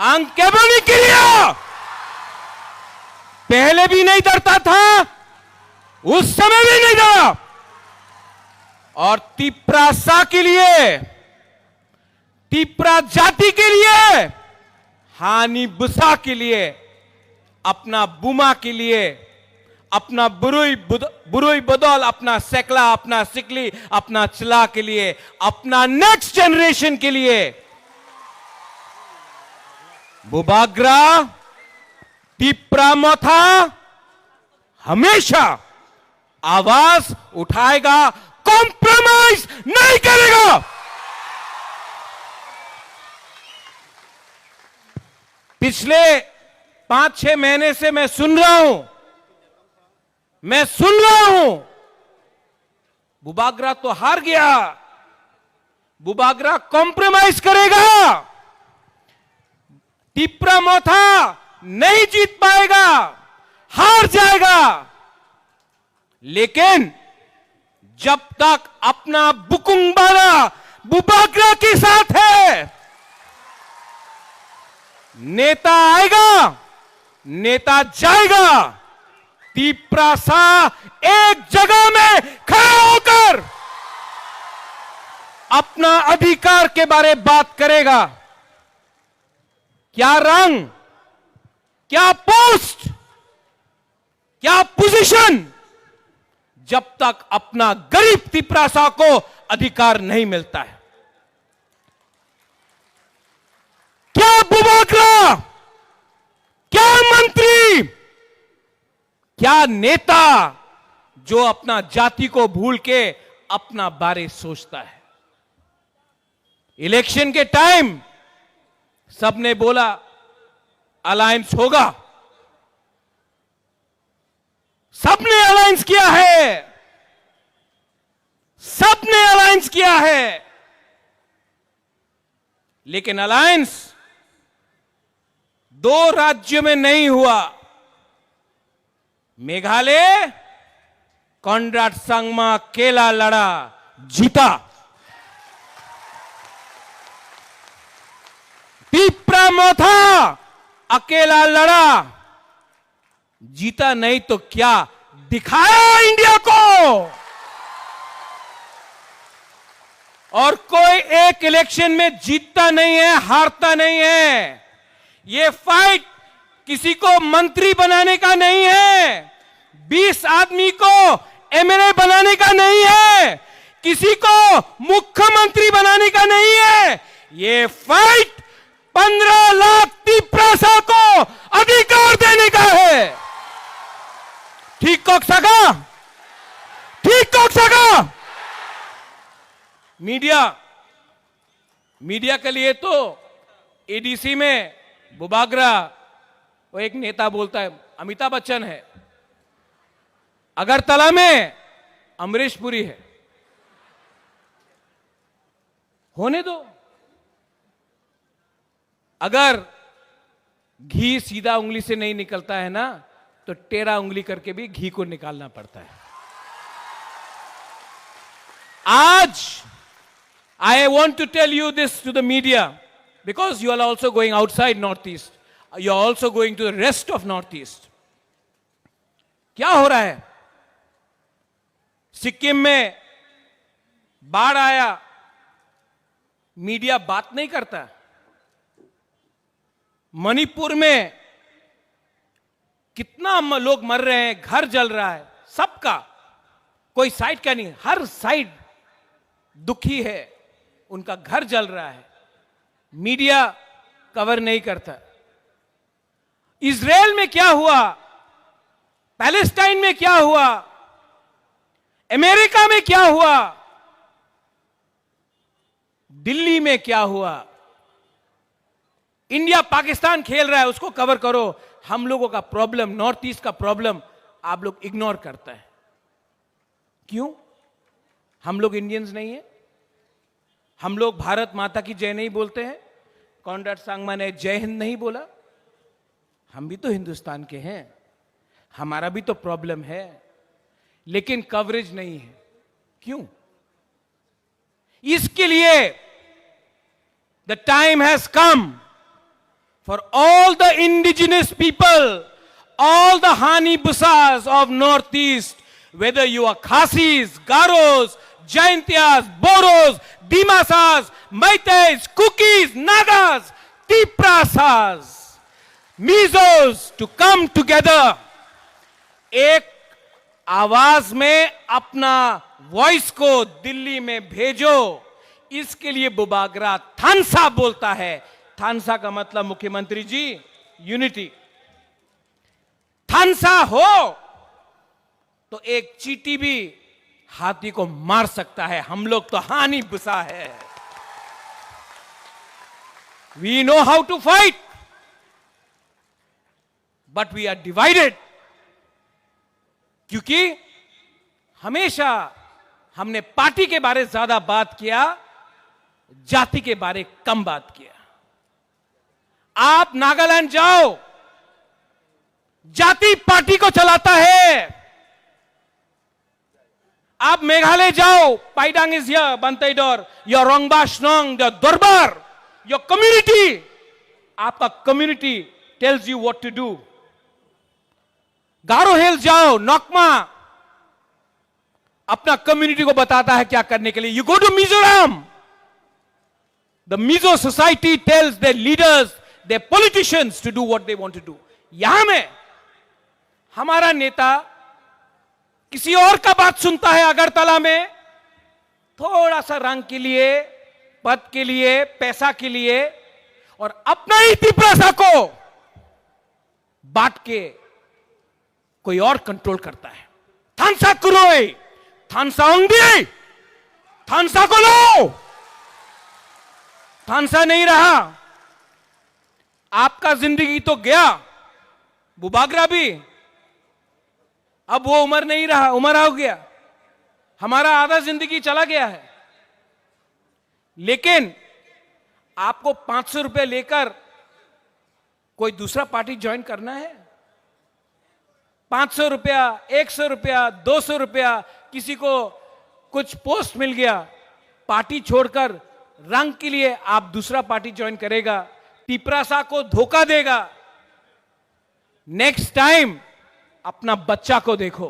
क्यों नहीं किया? पहले भी नहीं डरता था, उस समय भी नहीं डरा। और तिप्रासा के लिए, तिप्रा जाति के लिए, हानि बुसा के लिए, अपना बुमा के लिए, अपना बुरुई बदौल, अपना सेकला, अपना सिकली, अपना चला के लिए, अपना नेक्स्ट जनरेशन के लिए बुबाग्रा तिप्रा मोथा हमेशा आवाज उठाएगा, कॉम्प्रोमाइज नहीं करेगा। पिछले 5-6 महीने से मैं सुन रहा हूं, बुबाग्रा तो हार गया, बुबाग्रा कॉम्प्रोमाइज करेगा, तिप्रा मोथा नहीं जीत पाएगा, हार जाएगा। लेकिन जब तक अपना बुकुंबारा बुबाग्रा के साथ है, नेता आएगा, नेता जाएगा, तिप्रासा एक जगह में खड़ा होकर अपना अधिकार के बारे में बात करेगा। क्या रंग, क्या पोस्ट, क्या पोजीशन, जब तक अपना गरीब तिप्रासा को अधिकार नहीं मिलता है। क्या बुबाग्रा, क्या मंत्री, क्या नेता जो अपना जाति को भूल के अपना बारे सोचता है। इलेक्शन के टाइम सबने बोला अलायंस होगा, सबने अलायंस किया है, सबने अलायंस किया है, लेकिन अलायंस 2 राज्यों में नहीं हुआ। मेघालय कॉनराड संगमा अकेला लड़ा, जीता। तिप्रा मोथा अकेला लड़ा, जीता नहीं तो क्या दिखाया इंडिया को। और कोई एक इलेक्शन में जीतता नहीं है, हारता नहीं है। ये फाइट किसी को मंत्री बनाने का नहीं है, 20 आदमी को एमएलए बनाने का नहीं है, किसी को मुख्यमंत्री बनाने का नहीं है। ये फाइट 15 लाख तिप्रासा को अधिकार देने का है। ठीक कह सका, ठीक कह सका। मीडिया के लिए तो एडीसी में बुबाग्रा, वो एक नेता बोलता है अमिताभ बच्चन है, अगरतला में अमरीश पुरी है। होने दो। अगर घी सीधा उंगली से नहीं निकलता है ना, तो टेढ़ा उंगली करके भी घी को निकालना पड़ता है। आज I want to tell you this to the media, because you are also going outside Northeast. You are also going to the rest of Northeast. क्या हो रहा है? सिक्किम में बाढ़ आया, मीडिया बात नहीं करता। मणिपुर में कितना लोग मर रहे हैं, घर जल रहा है, सबका कोई साइड का नहीं, हर साइड दुखी है, उनका घर जल रहा है, मीडिया कवर नहीं करता। इजराइल में क्या हुआ, पैलेस्टाइन में क्या हुआ, अमेरिका में क्या हुआ, दिल्ली में क्या हुआ, इंडिया पाकिस्तान खेल रहा है, उसको कवर करो। हम लोगों का प्रॉब्लम, नॉर्थ ईस्ट का प्रॉब्लम आप लोग इग्नोर करता है। क्यों? हम लोग इंडियंस नहीं है? हम लोग भारत माता की जय नहीं बोलते हैं? कॉनराड सांगमा ने जय हिंद नहीं बोला? हम भी तो हिंदुस्तान के हैं, हमारा भी तो प्रॉब्लम है, लेकिन कवरेज नहीं है। क्यों? इसके लिए the time has come for all the indigenous people, all the Hani Busas of Northeast, whether you are Khasis, Garos, Jaintias, Boros, Dimasas, Meiteis, Kukis, Nagas, Tiprasas, Mizos to come together. एक आवाज में अपना voice को दिल्ली में भेजो, इसके लिए बुबागरा थानसा बोलता है। थानसा का मतलब मुख्यमंत्री जी यूनिटी। थानसा हो तो एक चींटी भी हाथी को मार सकता है। हम लोग तो हानि बुसा है। We know how to fight, but we are divided. क्योंकि हमेशा हमने पार्टी के बारे ज्यादा बात किया, जाति के बारे कम बात किया। आप नागालैंड जाओ, जाति पार्टी को चलाता है। आप मेघालय जाओ, पाइडांग इज हियर, बंतईडोर, your rangbah shnong, your durbar, your community, आपका community tells you what to do. Garo Hills जाओ, नोकमा अपना कम्युनिटी को बताता है क्या करने के लिए। You go to Mizoram, the Mizo society tells their leaders, their politicians to do what they want to do. यहां में हमारा नेता किसी और का बात सुनता है अगरतला में, थोड़ा सा रंग के लिए, पद के लिए, पैसा के लिए, और अपना ही तिपरासा को बांट के कोई और कंट्रोल करता है। थानसा कुरोई, थानसा ओंगी, थानसा को लो। थानसा नहीं रहा, आपका जिंदगी तो गया, बुबागरा भी। अब वो उम्र नहीं रहा, उम्र हो गया, हमारा आधा जिंदगी चला गया है। लेकिन आपको 500 रुपए लेकर कोई दूसरा पार्टी ज्वाइन करना है? 500 रुपया, 100 रुपया, 200 रुपया, किसी को कुछ पोस्ट मिल गया, पार्टी छोड़कर रंग के लिए आप दूसरा पार्टी ज्वाइन करेगा, टिपरासा को धोखा देगा। नेक्स्ट टाइम अपना बच्चा को देखो।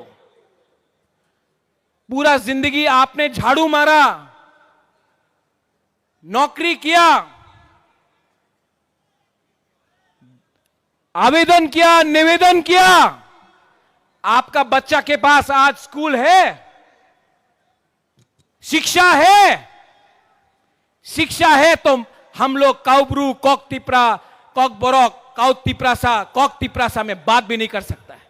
पूरा जिंदगी आपने झाड़ू मारा, नौकरी किया, आवेदन किया, निवेदन किया। आपका बच्चा के पास आज स्कूल है, शिक्षा है। शिक्षा है तो हम लोग काउब्रू, कॉक टिपरा, कॉक बोरोक, काउक टिपरासा, कॉक टिपरासा में बात भी नहीं कर सकता है।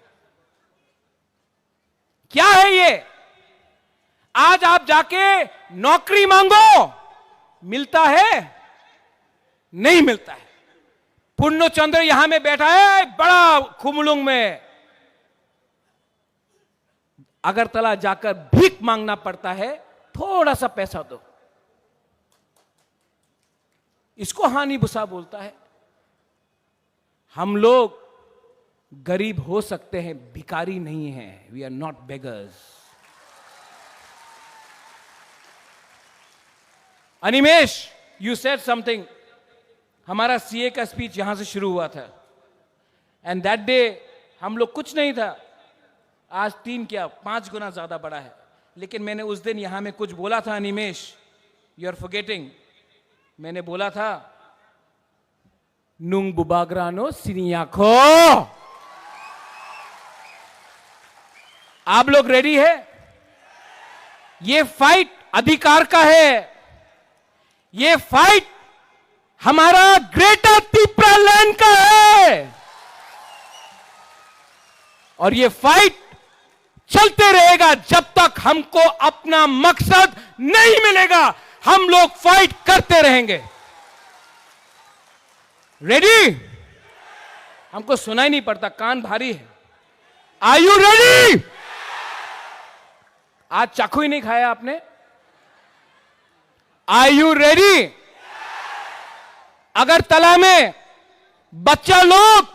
क्या है ये? आज आप जाके नौकरी मांगो, मिलता है? नहीं मिलता है। पूर्ण चंद्र यहां में बैठा है बड़ा खुमलुंग में, अगरतला जाकर भीख मांगना पड़ता है, थोड़ा सा पैसा दो। इसको हानि बुसा बोलता है। हम लोग गरीब हो सकते हैं, भिखारी नहीं हैं। We are not beggars. Animesh, you said something. हमारा सीए का स्पीच यहां से शुरू हुआ था, एंड दैट डे हम लोग कुछ नहीं था। आज 3 क्या 5 गुना ज्यादा बड़ा है। लेकिन मैंने उस दिन यहां में कुछ बोला था, अनिमेश, यू आर फॉरगेटिंग। मैंने बोला था, नुंग बुबागरानो सिनियाखो। आप लोग रेडी है? ये फाइट अधिकार का है। ये फाइट हमारा ग्रेटर तिपरा लैंड का है, और ये फाइट चलते रहेगा जब तक हमको अपना मकसद नहीं मिलेगा। हम लोग फाइट करते रहेंगे। रेडी? हमको सुनाई नहीं पड़ता, कान भारी है। Are you ready? आज चाकू ही नहीं खाया आपने। Are you ready? अगरतला में बच्चा लोग,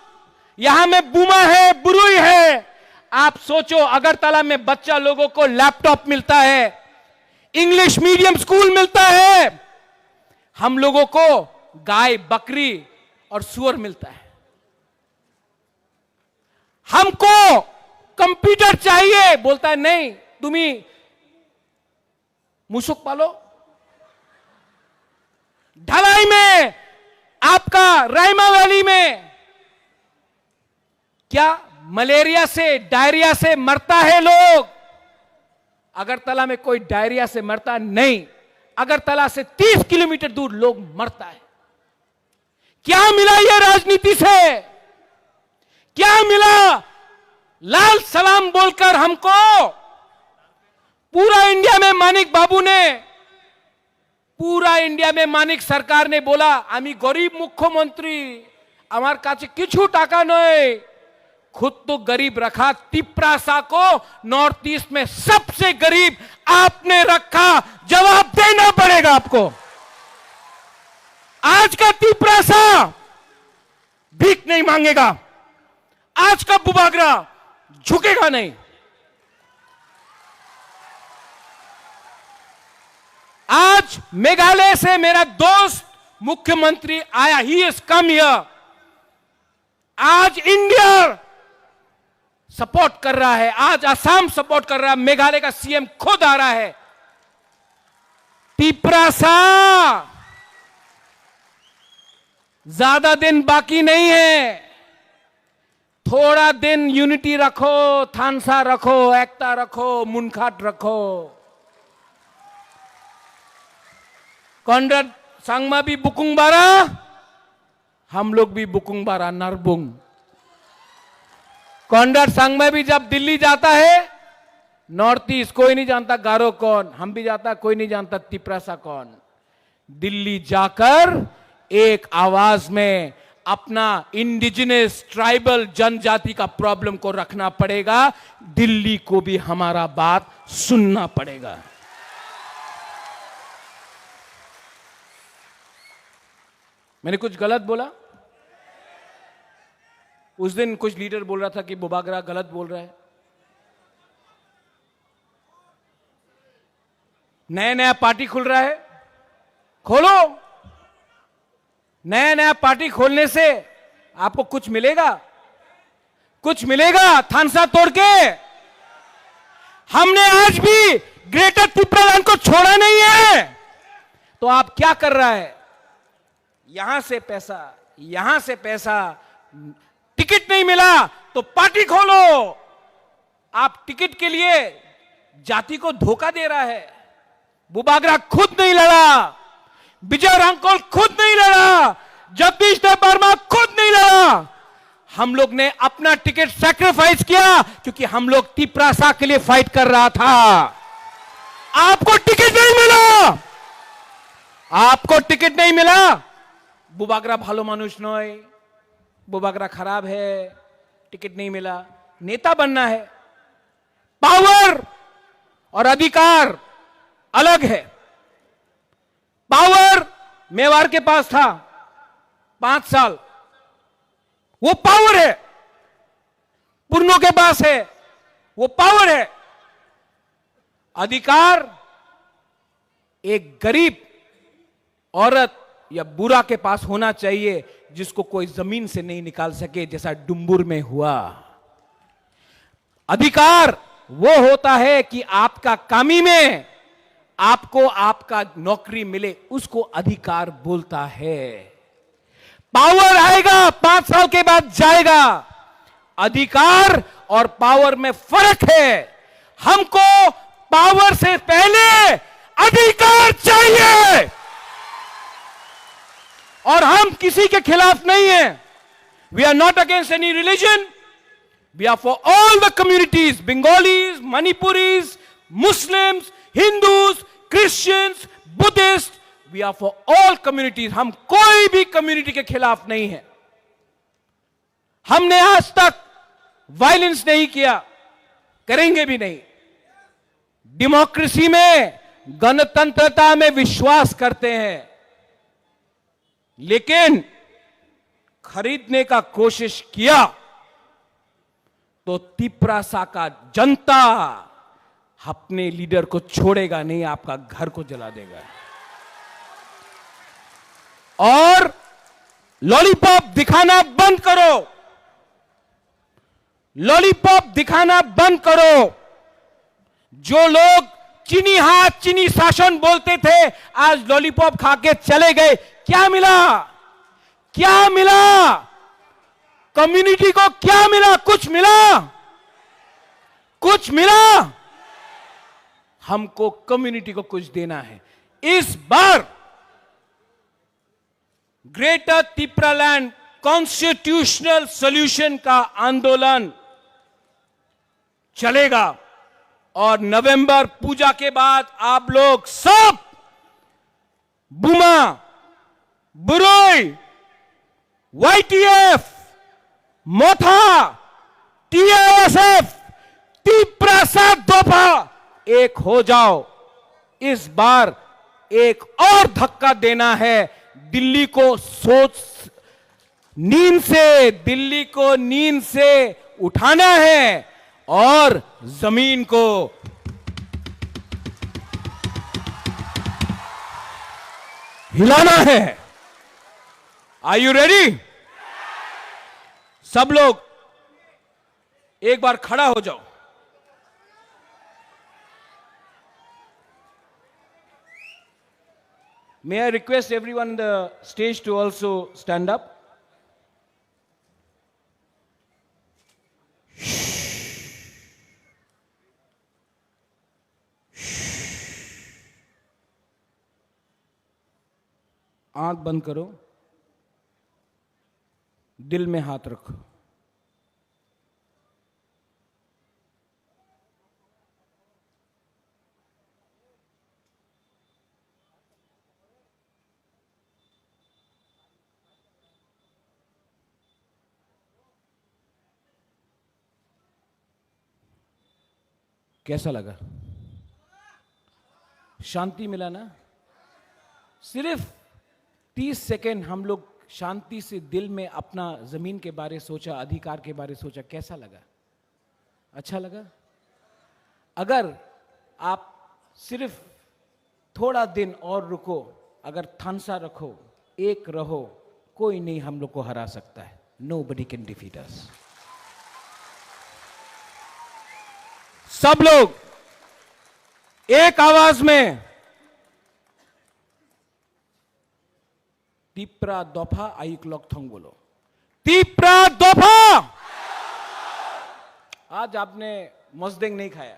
यहां में बुमा है, बुरुई है। आप सोचो, अगरतला में बच्चा लोगों को लैपटॉप मिलता है, इंग्लिश मीडियम स्कूल मिलता है। हम लोगों को गाय, बकरी और सुअर मिलता है। हमको कंप्यूटर चाहिए, बोलता है नहीं तुम्ही मुसुक पालो। ढलाई में, आपका रायमा वैली में क्या मलेरिया से, डायरिया से मरता है लोग? अगरतला में कोई डायरिया से मरता नहीं। अगरतला से 30 किलोमीटर दूर लोग मरता है। क्या मिला ये राजनीति से? क्या मिला लाल सलाम बोलकर हमको? पूरा इंडिया में मानिक बाबू ने, पूरा इंडिया में मानिक सरकार ने बोला आमी गरीब मुख्यमंत्री, आमार काছে কিছু টাকা নয়। खुद तो गरीब रखा, तिपरासा को नॉर्थ ईस्ट में सबसे गरीब आपने रखा। जवाब देना पड़ेगा आपको। आज का तिपरासा भीख नहीं मांगेगा, आज का बुबागरा झुकेगा नहीं। आज मेघालय से मेरा दोस्त मुख्यमंत्री आया, ही इज कम हियर। आज इंडिया सपोर्ट कर रहा है, आज असम सपोर्ट कर रहा है, मेघालय का सीएम खुद आ रहा है। तिपरासा ज्यादा दिन बाकी नहीं है। थोड़ा दिन यूनिटी रखो, थानसा रखो, एकता रखो, मुनखाट रखो। कॉन्ड्रेड सांगमा भी बुकुंग बारा, हम लोग भी बुकुंग बारा नरबुंग। कॉन्ड्रेड सांगमा भी जब दिल्ली जाता है, नॉर्थ ईस्ट कोई नहीं जानता गारो कौन, हम भी जाता कोई नहीं जानता तिपरासा कौन। दिल्ली जाकर एक आवाज में अपना इंडिजिनस ट्राइबल जनजाति का प्रॉब्लम को रखना पड़ेगा। दिल्ली को भी हमारा बात सुनना पड़ेगा। मैंने कुछ गलत बोला? उस दिन कुछ लीडर बोल रहा था कि बुबागरा गलत बोल रहा है। नया नया पार्टी खुल रहा है, खोलो। नया नया पार्टी खोलने से आपको कुछ मिलेगा? कुछ मिलेगा थानसा तोड़ के? हमने आज भी ग्रेटर तिपरालैंड को छोड़ा नहीं है। तो आप क्या कर रहा है? यहां से पैसा, यहां से पैसा, टिकट नहीं मिला तो पार्टी खोलो। आप टिकट के लिए जाति को धोखा दे रहा है। बुबागरा खुद नहीं लड़ा, विजय रांकोल खुद नहीं लड़ा, जगदीश देव वर्मा खुद नहीं लड़ा। हम लोग ने अपना टिकट सैक्रिफाइस किया क्योंकि हम लोग तिपरासा के लिए फाइट कर रहा था। आपको टिकट नहीं मिला, आपको टिकट नहीं मिला। बुबागरा भालो मानुष नय, बुबागरा खराब है, टिकट नहीं मिला। नेता बनना है, पावर और अधिकार अलग है। पावर मेवाड़ के पास था 5 साल, वो पावर है। पुरनो के पास है, वो पावर है। अधिकार एक गरीब औरत या बुरा के पास होना चाहिए जिसको कोई जमीन से नहीं निकाल सके, जैसा डुम्बुर में हुआ। अधिकार वो होता है कि आपका कामी में आपको आपका नौकरी मिले, उसको अधिकार बोलता है। पावर आएगा 5 साल के बाद जाएगा। अधिकार और पावर में फर्क है। हमको पावर से पहले अधिकार चाहिए और हम किसी के खिलाफ नहीं है। We are not against any religion, we are for all the communities, Bengalis, Manipuris, Muslims, Hindus, Christians, Buddhist, we are for all communities. हम कोई भी कम्युनिटी के खिलाफ नहीं है। हमने आज तक वायलेंस नहीं किया, करेंगे भी नहीं। डेमोक्रेसी में, गणतंत्रता में विश्वास करते हैं, लेकिन खरीदने का कोशिश किया तो तिपरासा का जनता अपने लीडर को छोड़ेगा नहीं, आपका घर को जला देगा। और लॉलीपॉप दिखाना बंद करो, लॉलीपॉप दिखाना बंद करो। जो लोग चीनी हाथ चीनी शासन बोलते थे, आज लॉलीपॉप खा के चले गए। क्या मिला? क्या मिला? कम्युनिटी को क्या मिला? कुछ मिला? कुछ मिला? हमको कम्युनिटी को कुछ देना है। इस बार ग्रेटर तिप्रालैंड कॉन्स्टिट्यूशनल सॉल्यूशन का आंदोलन चलेगा और नवंबर पूजा के बाद आप लोग सब बुमा, बुरोई, वाईटीएफ, मोथा, टीआईएसएफ, तिप्रासा दोफा एक हो जाओ। इस बार एक और धक्का देना है। दिल्ली को दिल्ली को नींद से उठाना है और जमीन को हिलाना है। Are you ready? सब लोग एक बार खड़ा हो जाओ। May I request everyone on the stage to also stand up? आंख बंद करो, दिल में हाथ रखो। कैसा लगा? शांति मिला ना? सिर्फ 30 सेकेंड हम लोग शांति से दिल में अपना जमीन के बारे सोचा, अधिकार के बारे सोचा। कैसा लगा? अच्छा लगा? अगर आप सिर्फ थोड़ा दिन और रुको, अगर थानसा रखो, एक रहो, कोई नहीं हम लोग को हरा सकता है। Nobody can defeat us. सब लोग एक आवाज में तिप्रा दोफा आइक लोकथोंग बोलो। तिप्रा दोफा। आज आपने मस्देंग नहीं खाया,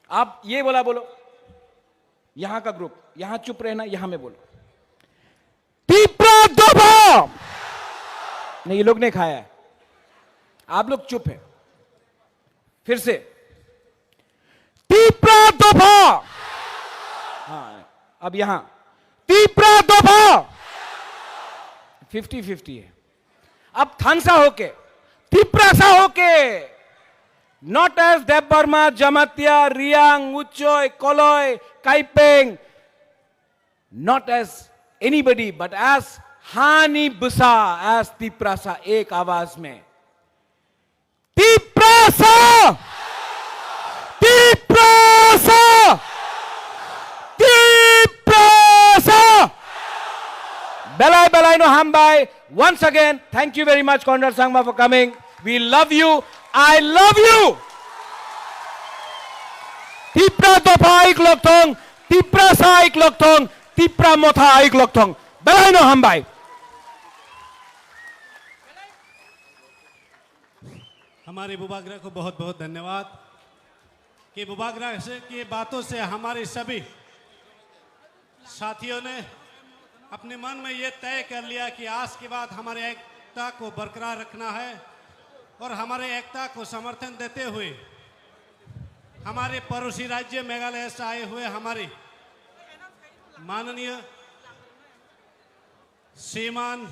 आप ये बोला बोलो। यहां का ग्रुप यहां चुप रहना, यहां में बोलो तिप्रा दोफा। नहीं, ये लोग ने खाया है, आप लोग चुप है। फिर से तिप्रा दोफा। हाँ, अब यहां तिप्रा दोफा। 50-50 है। अब थानसा होके, तिप्रासा होके, not as Debbarma, Jamatia, Reang, Uchoi, Koloi, Kaipeng, not as anybody but as हानी बुसा, एज तिप्रासा। एक आवाज में Tiprasa, Tiprasa, Tiprasa. Belai belai no hambai. Once again, thank you very much, Conrad Sangma, for coming. We love you. I love you. Tipra dopa aik lokthong, tipra sa aik lokthong, tipra motha aik lokthong. Belai no hambai. हमारे बुबागरा को बहुत बहुत धन्यवाद कि बुबागरा से की बातों से हमारे सभी साथियों ने अपने मन में ये तय कर लिया कि आज के बाद हमारे एकता को बरकरार रखना है और हमारे एकता को समर्थन देते हुए हमारे पड़ोसी राज्य मेघालय से आए हुए हमारे माननीय श्रीमान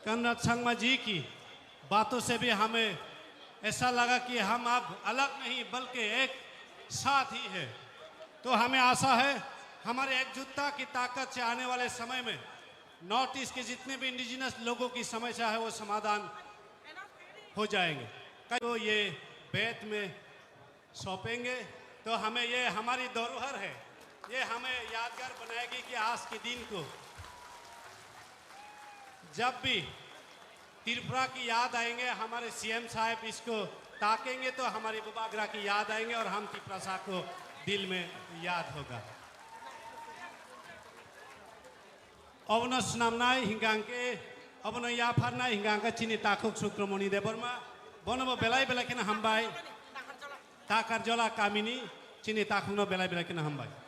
कॉनराड संगमा जी की बातों से भी हमें ऐसा लगा कि हम अब अलग नहीं बल्कि एक साथ ही है। तो हमें आशा है हमारे एकजुटता की ताकत से आने वाले समय में नॉर्थ ईस्ट के जितने भी इंडिजिनस लोगों की समस्या है वो समाधान हो जाएंगे। तो ये बैत में सौंपेंगे तो हमें ये हमारी धरोहर है ये हमें यादगार बनाएगी कि आज के दिन को जब भी त्रिपुरा की याद आएंगे, हमारे सीएम साहब इसको ताकेंगे तो हमारी बुबागरा की याद आएंगे और हम त्रिपुरा साहब को दिल में याद होगा। अवनो सुनामनाय हिंगांके अवनो याफारनाय हिंगांका चिनी ताकुक सुक्रमणि देबरमा बनबो बेलाय बेलायखिन हामबाय ताकार जला कामिनी चिनी ताकुनो बेलाय बेलायखिन हामबाय।